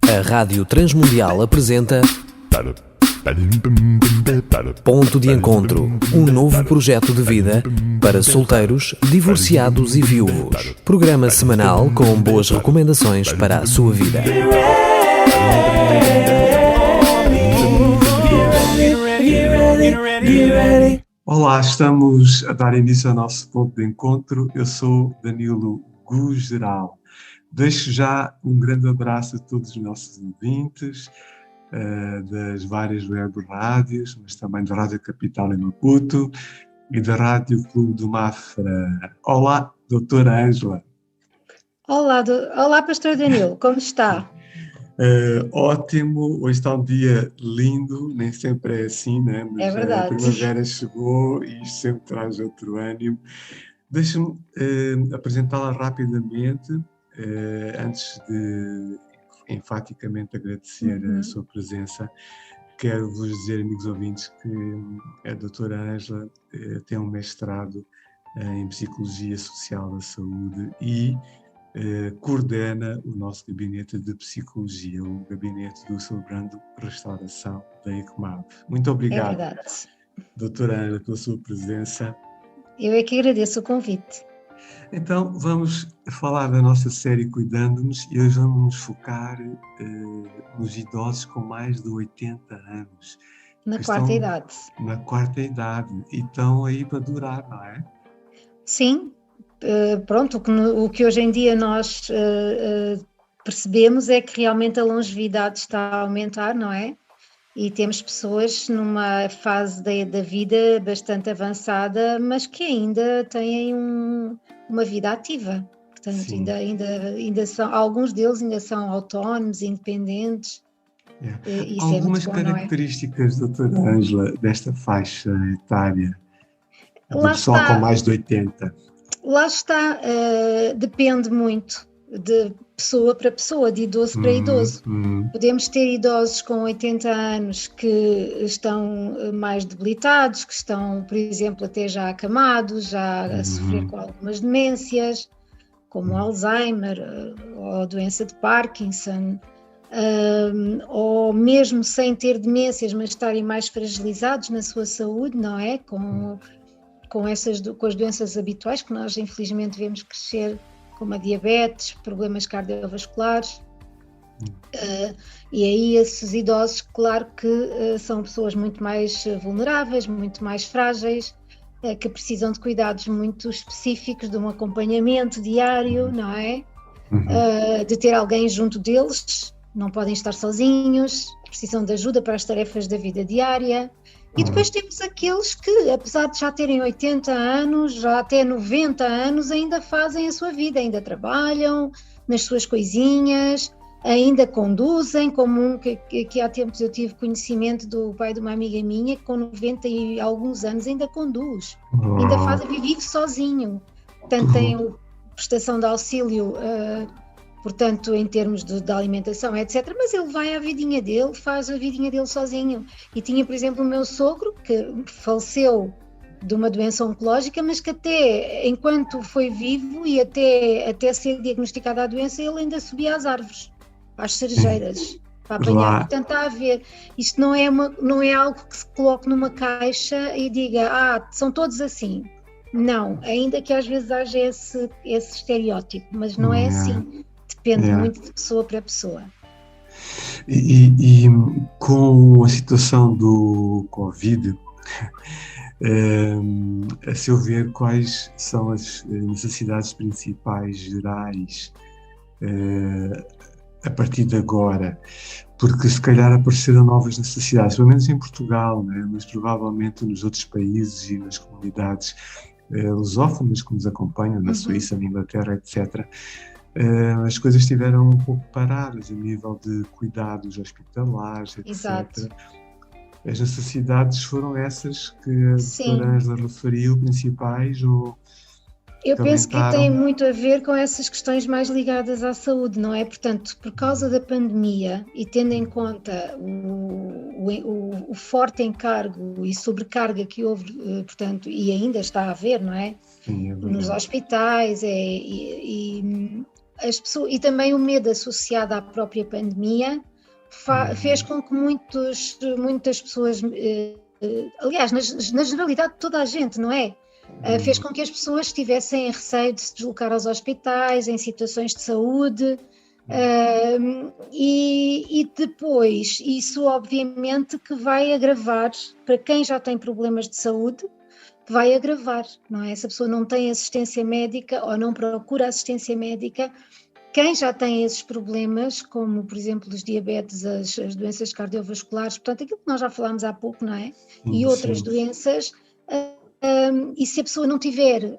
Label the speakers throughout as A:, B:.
A: A Rádio Transmundial apresenta Ponto de Encontro, um novo projeto de vida para solteiros, divorciados e viúvos. Programa semanal com boas recomendações para a sua vida.
B: Olá, estamos a dar início ao nosso ponto de encontro. Eu sou Danilo Gugeral. Deixo já um grande abraço a todos os nossos ouvintes das várias web rádios, mas também da Rádio Capital em Maputo e da Rádio Clube do Mafra. Olá, doutora Ângela.
C: Olá, pastor Danilo, como está?
B: Ótimo, hoje está um dia lindo, nem sempre é assim, né? Mas
C: é verdade.
B: A primavera chegou e isto sempre traz outro ânimo. Deixa-me apresentá-la rapidamente, antes de enfaticamente agradecer a sua presença. Quero vos dizer, amigos ouvintes, que a doutora Ângela tem um mestrado em Psicologia Social da Saúde e coordena o nosso gabinete de psicologia, o gabinete do Celebrando Restauração da ECMAB. Muito obrigado, doutora Ana, pela sua presença.
C: Eu é que agradeço o convite.
B: Então, vamos falar da nossa série Cuidando-nos e hoje vamos nos focar nos idosos com mais de 80 anos.
C: Na quarta idade.
B: Na quarta idade. E estão aí para durar, não é?
C: Sim. Pronto, o que hoje em dia nós percebemos é que realmente a longevidade está a aumentar, não é? E temos pessoas numa fase da vida bastante avançada, mas que ainda têm uma vida ativa. Portanto, ainda são, alguns deles ainda são autónomos, independentes.
B: Algumas características, doutora Ângela, desta faixa etária, do pessoal com mais de 80?
C: Lá está, depende muito de pessoa para pessoa, de idoso para idoso. Podemos ter idosos com 80 anos que estão mais debilitados, que estão, por exemplo, até já acamados, já a sofrer com algumas demências, como Alzheimer ou doença de Parkinson, ou mesmo sem ter demências, mas estarem mais fragilizados na sua saúde, não é? Com as doenças habituais que nós infelizmente vemos crescer, como a diabetes, problemas cardiovasculares, e aí esses idosos, claro que são pessoas muito mais vulneráveis, muito mais frágeis, que precisam de cuidados muito específicos, de um acompanhamento diário, não é? De ter alguém junto deles, não podem estar sozinhos, precisam de ajuda para as tarefas da vida diária. E depois temos aqueles que, apesar de já terem 80 anos, já até 90 anos, ainda fazem a sua vida, ainda trabalham nas suas coisinhas, ainda conduzem, como que há tempos eu tive conhecimento do pai de uma amiga minha, que com 90 e alguns anos ainda conduz, ainda vive sozinho. Portanto, tem a prestação de auxílio, portanto, em termos de alimentação, etc. Mas ele vai à vidinha dele, faz a vidinha dele sozinho. E tinha, por exemplo, o meu sogro, que faleceu de uma doença oncológica, mas que até enquanto foi vivo e até ser diagnosticada a doença, ele ainda subia às árvores, às cerejeiras, para apanhar. Portanto, está a ver, isto não é algo que se coloque numa caixa e diga, são todos assim. Não, ainda que às vezes haja esse estereótipo, mas não é assim. Depende muito de pessoa para pessoa.
B: E com a situação do Covid, a seu ver, quais são as necessidades principais gerais a partir de agora? Porque se calhar apareceram novas necessidades, pelo menos em Portugal, né? Mas provavelmente nos outros países e nas comunidades lusófonas que nos acompanham, na Suíça, na Inglaterra, etc., as coisas estiveram um pouco paradas a nível de cuidados hospitalares, etc.
C: Exato.
B: As necessidades foram essas que a doutora Ângela referiu, principais?
C: Eu penso que tem muito a ver com essas questões mais ligadas à saúde, não é? Portanto, por causa da pandemia e tendo em conta o forte encargo e sobrecarga que houve, portanto, e ainda está a haver, não é?
B: Sim, é verdade.
C: Nos hospitais as pessoas, e também o medo associado à própria pandemia fez com que muitas pessoas, aliás, na generalidade de toda a gente, não é? Fez com que as pessoas tivessem receio de se deslocar aos hospitais, em situações de saúde, e depois isso obviamente que vai agravar, para quem já tem problemas de saúde, vai agravar, não é? Se a pessoa não tem assistência médica ou não procura assistência médica, quem já tem esses problemas, como por exemplo os diabetes, as doenças cardiovasculares, portanto aquilo que nós já falámos há pouco, não é? E outras doenças, e se a pessoa não tiver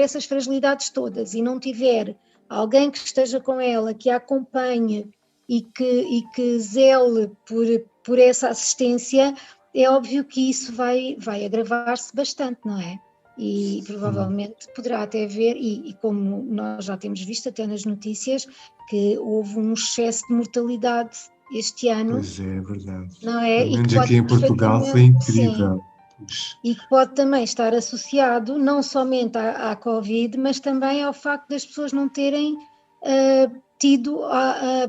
C: essas fragilidades todas e não tiver alguém que esteja com ela, que a acompanhe e que zele por essa assistência, é óbvio que isso vai agravar-se bastante, não é? E provavelmente poderá até haver, e como nós já temos visto até nas notícias, que houve um excesso de mortalidade este ano.
B: Pois é verdade.
C: Não é?
B: Pelo menos aqui em Portugal foi incrível.
C: Sim. E que pode também estar associado não somente à Covid, mas também ao facto das pessoas não terem tido,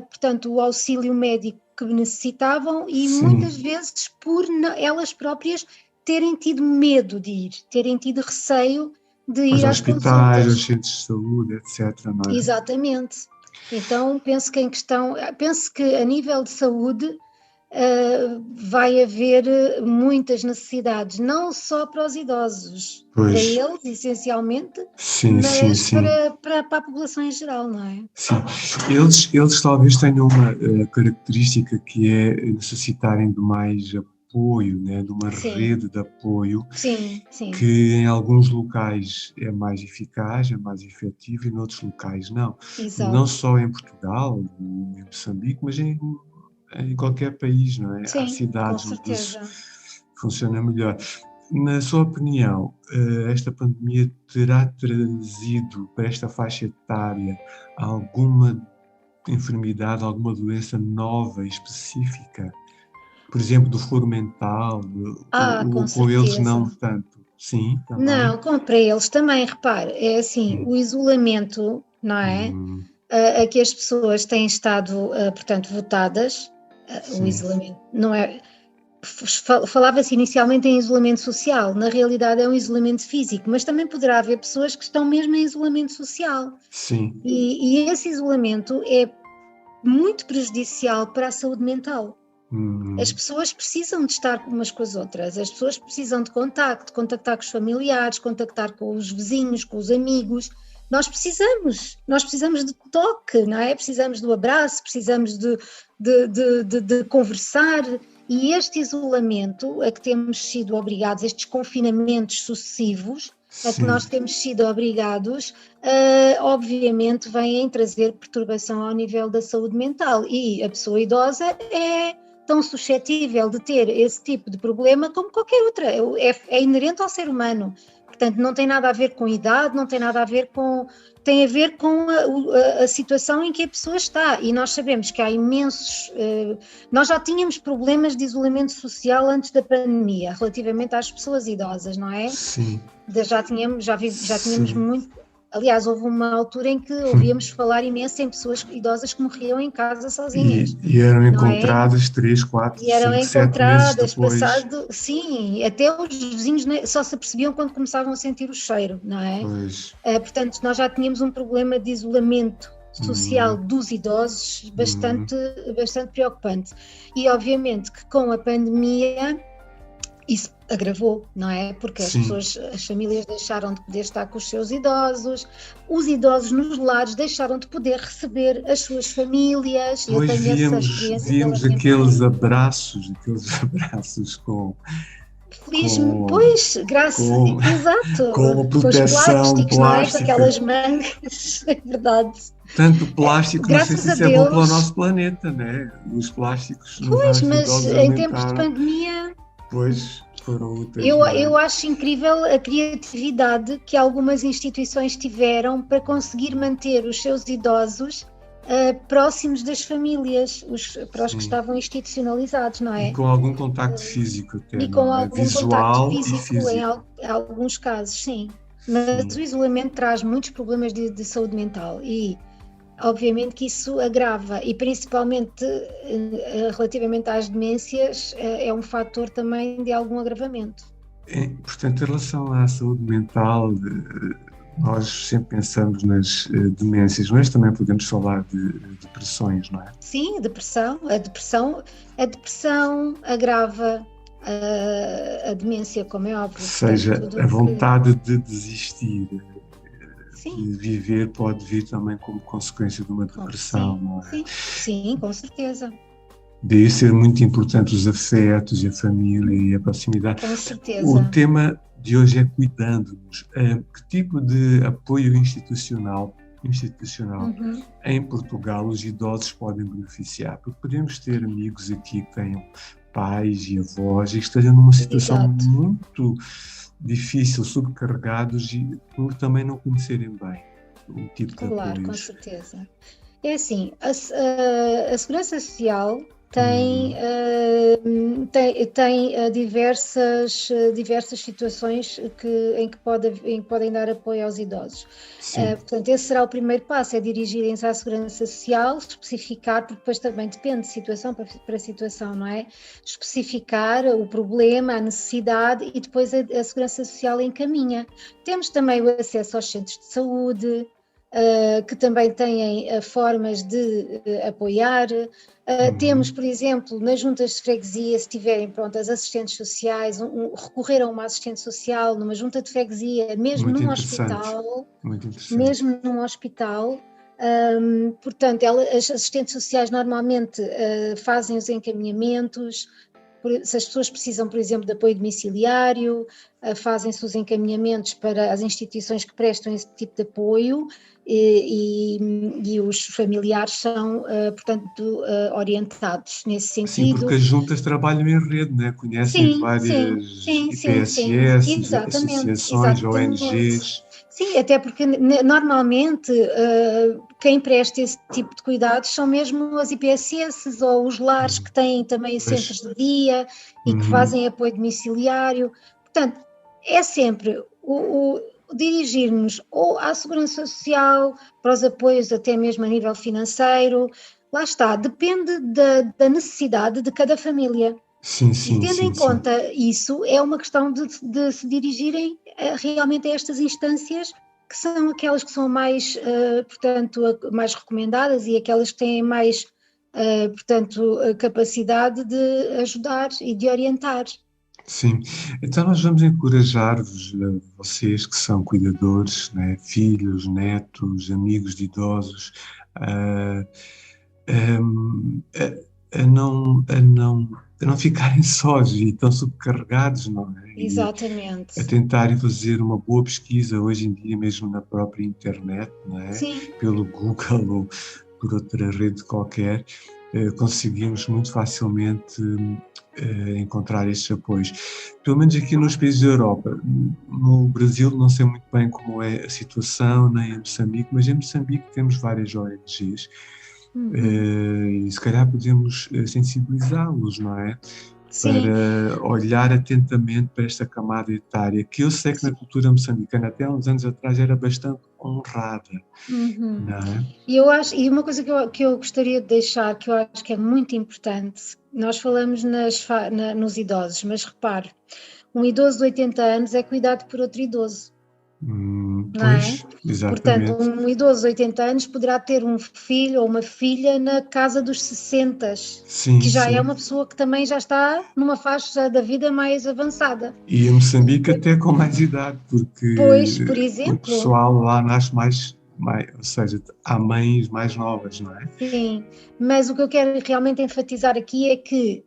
C: portanto, o auxílio médico que necessitavam e muitas vezes por elas próprias terem tido medo de ir, terem tido receio de ir às
B: hospitais, aos centros de saúde, etc. Não é?
C: Exatamente. Então penso que a nível de saúde vai haver muitas necessidades, não só para os idosos, para eles essencialmente, mas para a população em geral, não é?
B: Sim, eles talvez tenham uma característica que é necessitarem de mais apoio, né? De uma rede de apoio, que em alguns locais é mais eficaz, é mais efetivo e noutros locais não. Exato. Não só em Portugal, em Moçambique, mas em qualquer país, não é? Há cidades onde isso funciona melhor. Na sua opinião, esta pandemia terá trazido para esta faixa etária alguma enfermidade, alguma doença nova, específica? Por exemplo, do foro mental, com eles não tanto? Sim, também.
C: Não, para eles também, repare, é assim, o isolamento, não é? A que as pessoas têm estado, portanto, votadas, o isolamento, não é? Falava-se inicialmente em isolamento social, na realidade é um isolamento físico, mas também poderá haver pessoas que estão mesmo em isolamento social.
B: Sim.
C: E esse isolamento é muito prejudicial para a saúde mental. As pessoas precisam de estar umas com as outras, as pessoas precisam de contactar com os familiares, contactar com os vizinhos, com os amigos. Nós precisamos de toque, não é? Precisamos do abraço, precisamos de conversar, e este isolamento a que temos sido obrigados, estes confinamentos sucessivos a que nós temos sido obrigados, obviamente vêm trazer perturbação ao nível da saúde mental, e a pessoa idosa é tão suscetível de ter esse tipo de problema como qualquer outra, é inerente ao ser humano. Portanto, não tem nada a ver com idade, não tem nada a ver com... Tem a ver com a situação em que a pessoa está, e nós sabemos que há imensos... nós já tínhamos problemas de isolamento social antes da pandemia, relativamente às pessoas idosas, não é?
B: Sim.
C: Já tínhamos muito... Aliás, houve uma altura em que ouvíamos falar imenso em pessoas idosas que morriam em casa sozinhas.
B: E eram encontradas 3, 4, 5, 7 meses depois.
C: Sim, até os vizinhos só se apercebiam quando começavam a sentir o cheiro, não é?
B: Pois.
C: Portanto, nós já tínhamos um problema de isolamento social dos idosos bastante preocupante. E obviamente que com a pandemia isso agravou, não é? Porque as famílias deixaram de poder estar com os seus idosos, os idosos nos lares deixaram de poder receber as suas famílias.
B: Hoje víamos aqueles abraços com...
C: Exato.
B: Com a proteção plástica,
C: não é? Com aquelas mangas, é verdade.
B: Tanto plástico, não sei se isso é bom para o nosso planeta, não é? Os plásticos...
C: Pois, mas em tempos de pandemia...
B: Pois...
C: Eu acho incrível a criatividade que algumas instituições tiveram para conseguir manter os seus idosos próximos das famílias, para os que estavam institucionalizados, não é?
B: E com algum contacto físico até,
C: e com algum
B: visual
C: contacto físico em alguns casos, sim. Mas o isolamento traz muitos problemas de saúde mental, e obviamente que isso agrava, e principalmente relativamente às demências, é um fator também de algum agravamento.
B: Portanto, em relação à saúde mental, nós sempre pensamos nas demências, mas também podemos falar de depressões, não é?
C: Sim, a depressão agrava a demência, como é óbvio.
B: Ou seja,
C: portanto,
B: a vontade de desistir,
C: sim,
B: de viver, pode vir também como consequência de uma depressão,
C: sim,
B: não é?
C: Sim, com certeza.
B: Daí ser muito importante os afetos e a família e a proximidade.
C: Com certeza.
B: O tema de hoje é cuidando-nos. Que tipo de apoio institucional em Portugal os idosos podem beneficiar? Porque podemos ter amigos aqui que tenham pais e avós e que estejam numa situação muito difícil, subcarregados e por também não conhecerem bem o tipo de apoios.
C: Claro, com certeza. É assim, a Segurança Social tem diversas situações em que podem dar apoio aos idosos. Portanto, esse será o primeiro passo, é dirigirem-se à Segurança Social, especificar, porque depois também depende de situação para situação, não é? Especificar o problema, a necessidade, e depois a Segurança Social encaminha. Temos também o acesso aos centros de saúde, que também têm formas de apoiar. Temos, por exemplo, nas juntas de freguesia, se tiverem as assistentes sociais, recorrer a uma assistente social numa junta de freguesia, mesmo num hospital. Mesmo num hospital. Portanto, as assistentes sociais normalmente fazem os encaminhamentos. Se as pessoas precisam, por exemplo, de apoio domiciliário, fazem-se os encaminhamentos para as instituições que prestam esse tipo de apoio, e os familiares são, portanto, orientados nesse sentido.
B: Sim, porque as juntas trabalham em rede, né? Conhecem várias IPSS, associações, ONGs.
C: Sim, até porque normalmente quem presta esse tipo de cuidados são mesmo as IPSS ou os lares que têm também centros de dia e que fazem apoio domiciliário. Portanto, é sempre o dirigir-nos ou à Segurança Social, para os apoios até mesmo a nível financeiro. Lá está, depende da necessidade de cada família. E tendo em conta isso, é uma questão de se dirigirem realmente a estas instâncias, que são aquelas que são mais, portanto, mais recomendadas e aquelas que têm mais, portanto, capacidade de ajudar e de orientar.
B: Sim, então nós vamos encorajar-vos, vocês que são cuidadores, né, filhos, netos, amigos de idosos, a não ficarem sós e tão subcarregados, não é?
C: Exatamente.
B: A tentarem fazer uma boa pesquisa hoje em dia, mesmo na própria internet, não é?
C: Sim.
B: Pelo Google ou por outra rede qualquer, conseguimos muito facilmente encontrar estes apoios. Pelo menos aqui nos países da Europa. No Brasil não sei muito bem como é a situação, nem em Moçambique, mas em Moçambique temos várias ONGs. E se calhar podemos sensibilizá-los, não é?
C: Sim.
B: Para olhar atentamente para esta camada etária, que eu sei que na cultura moçambicana até há uns anos atrás era bastante honrada. Não é?
C: E uma coisa que eu gostaria de deixar, que eu acho que é muito importante, nós falamos nos idosos, mas repare, um idoso de 80 anos é cuidado por outro idoso.
B: Pois, exatamente.
C: Portanto, um idoso de 80 anos poderá ter um filho ou uma filha na casa dos 60, que já é uma pessoa que também já está numa faixa da vida mais avançada.
B: E em Moçambique até com mais idade, porque
C: por exemplo,
B: o pessoal lá nasce mais, ou seja, há mães mais novas, não é?
C: Sim, mas o que eu quero realmente enfatizar aqui é que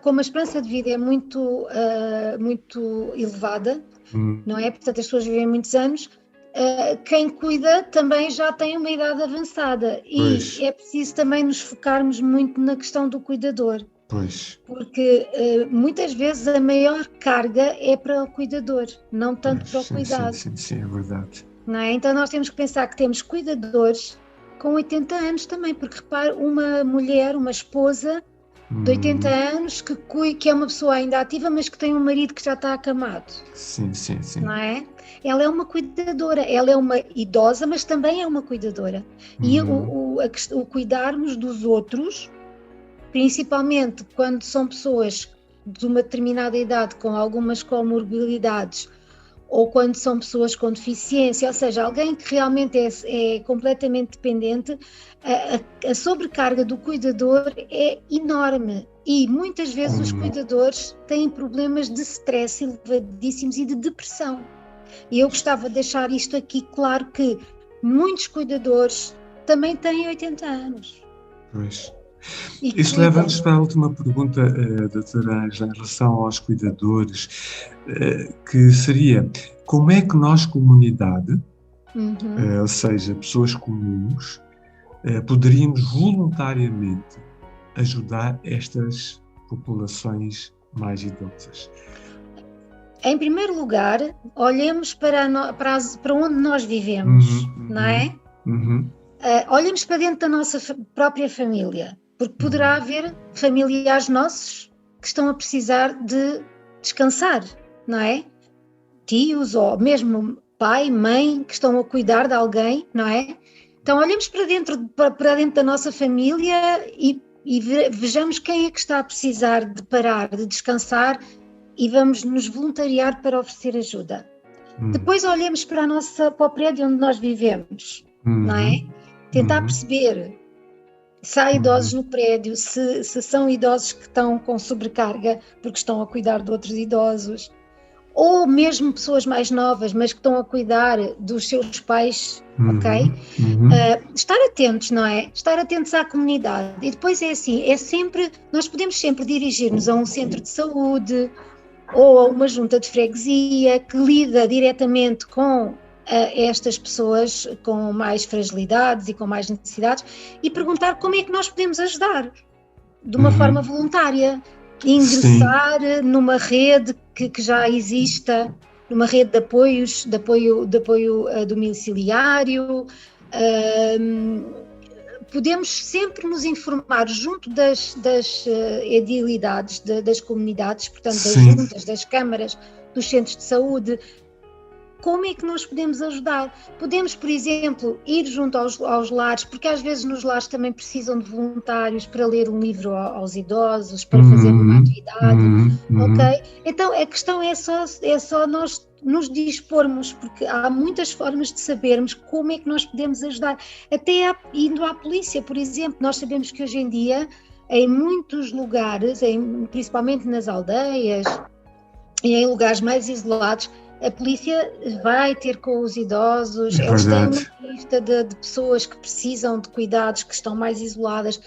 C: como a esperança de vida é muito elevada, não é? Portanto, as pessoas vivem muitos anos, quem cuida também já tem uma idade avançada. E é preciso também nos focarmos muito na questão do cuidador.
B: Pois.
C: Porque muitas vezes a maior carga é para o cuidador, não tanto para o cuidado.
B: Sim, é verdade.
C: Não é? Então nós temos que pensar que temos cuidadores com 80 anos também, porque repare, uma mulher, uma esposa, de 80 anos que é uma pessoa ainda ativa, mas que tem um marido que já está acamado.
B: Sim.
C: Não é? Ela é uma cuidadora, ela é uma idosa, mas também é uma cuidadora. E o cuidarmos dos outros, principalmente quando são pessoas de uma determinada idade com algumas comorbilidades, ou quando são pessoas com deficiência, ou seja, alguém que realmente é completamente dependente, a sobrecarga do cuidador é enorme e muitas vezes os cuidadores têm problemas de stress elevadíssimos e de depressão. E eu gostava de deixar isto aqui claro, que muitos cuidadores também têm 80 anos.
B: Pois. Isso leva-nos para a última pergunta, doutora Ângela, em relação aos cuidadores, que seria: como é que nós, comunidade, ou seja, pessoas comuns, poderíamos voluntariamente ajudar estas populações mais idosas?
C: Em primeiro lugar, olhemos para onde nós vivemos, não é? Olhemos para dentro da nossa própria família, porque poderá haver familiares nossos que estão a precisar de descansar, não é? Tios ou mesmo pai, mãe, que estão a cuidar de alguém, não é? Então olhemos para dentro da nossa família e vejamos quem é que está a precisar de parar, de descansar, e vamos nos voluntariar para oferecer ajuda. Depois olhemos para o prédio onde nós vivemos, não é? Tentar perceber se há idosos no prédio, se são idosos que estão com sobrecarga porque estão a cuidar de outros idosos, ou mesmo pessoas mais novas, mas que estão a cuidar dos seus pais, ok? Estar atentos, não é? Estar atentos à comunidade. E depois é assim, nós podemos sempre dirigir-nos a um centro de saúde ou a uma junta de freguesia que lida diretamente com estas pessoas com mais fragilidades e com mais necessidades, e perguntar como é que nós podemos ajudar de uma forma voluntária, ingressar numa rede que já exista, numa rede de apoio domiciliário. Podemos sempre nos informar junto das edilidades, das comunidades, portanto das juntas, das câmaras, dos centros de saúde. Como é que nós podemos ajudar? Podemos, por exemplo, ir junto aos lares, porque às vezes nos lares também precisam de voluntários para ler um livro aos idosos, para fazer uma atividade, ok? Então a questão é só nós nos dispormos, porque há muitas formas de sabermos como é que nós podemos ajudar, até indo à polícia, por exemplo. Nós sabemos que hoje em dia, em muitos lugares, principalmente nas aldeias e em lugares mais isolados, a polícia vai ter com os idosos, eles têm uma lista de pessoas que precisam de cuidados, que estão mais isoladas.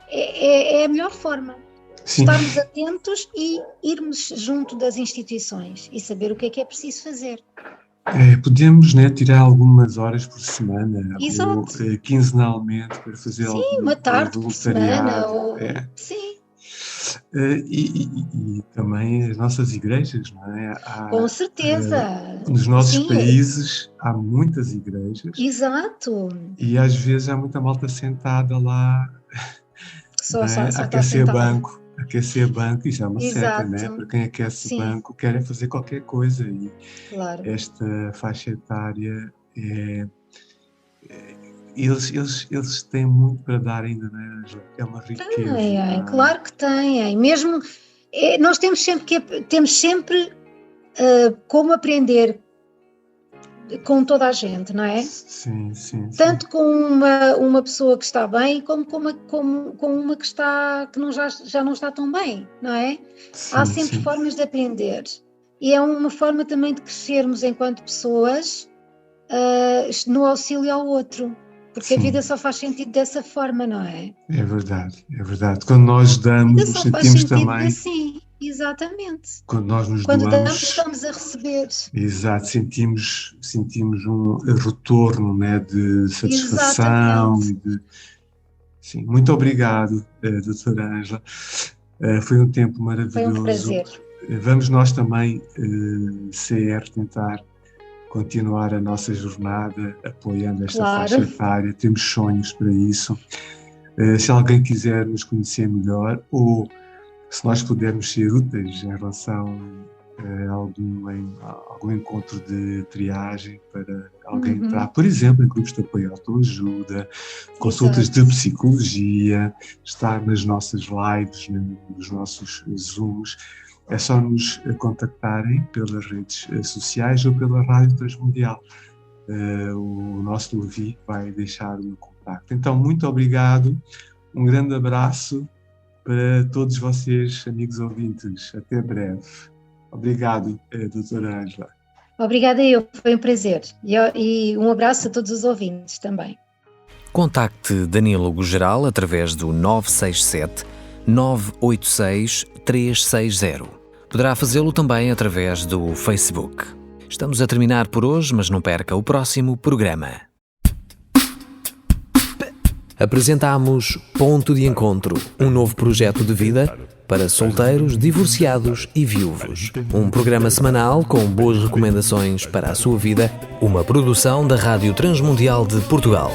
C: É a melhor forma. Estarmos atentos e irmos junto das instituições e saber o que é preciso fazer.
B: Podemos, né, tirar algumas horas por semana, ou quinzenalmente, para fazer
C: uma tarde por semana. Sim.
B: E também as nossas igrejas, não é?
C: Com certeza.
B: Nos nossos países há muitas igrejas.
C: Exato.
B: E às vezes há muita malta sentada lá,
C: só
B: aquecer banco, isso é uma seta, né? Para quem aquece banco, querem fazer qualquer coisa, e esta faixa etária eles têm muito para dar ainda, não é? É uma riqueza.
C: Claro que têm. Mesmo nós temos sempre como aprender com toda a gente, não é?
B: Sim.
C: Tanto com uma pessoa que está bem, como com uma que já não está tão bem, não é? Há sempre formas de aprender. E é uma forma também de crescermos enquanto pessoas no auxílio ao outro. Porque a vida só faz sentido dessa forma, não é?
B: É verdade. Quando nós damos, nos sentimos também.
C: Assim, exatamente.
B: Quando nós nos
C: doamos,
B: damos,
C: estamos a receber.
B: Exato, sentimos um retorno, né, de satisfação. Sim, muito obrigado, doutora Ângela. Foi um tempo maravilhoso.
C: Foi um prazer.
B: Vamos nós também, CR, tentar continuar a nossa jornada apoiando esta faixa etária. Temos sonhos para isso. Se alguém quiser nos conhecer melhor ou se nós pudermos ser úteis em relação a algum encontro de triagem para alguém entrar, por exemplo, em grupos de apoio à autoajuda, consultas de psicologia, estar nas nossas lives, nos nossos Zooms, é só nos contactarem pelas redes sociais ou pela Rádio Transmundial. O nosso Levi vai deixar o meu contacto. Então, muito obrigado, um grande abraço para todos vocês, amigos ouvintes. Até breve. Obrigado, doutora Ângela.
C: Obrigada eu, foi um prazer. E um abraço a todos os ouvintes também.
A: Contacte Danílogo Geral através do 967 986 360. Poderá fazê-lo também através do Facebook. Estamos a terminar por hoje, mas não perca o próximo programa. Apresentamos Ponto de Encontro, um novo projeto de vida para solteiros, divorciados e viúvos. Um programa semanal com boas recomendações para a sua vida, uma produção da Rádio Transmundial de Portugal.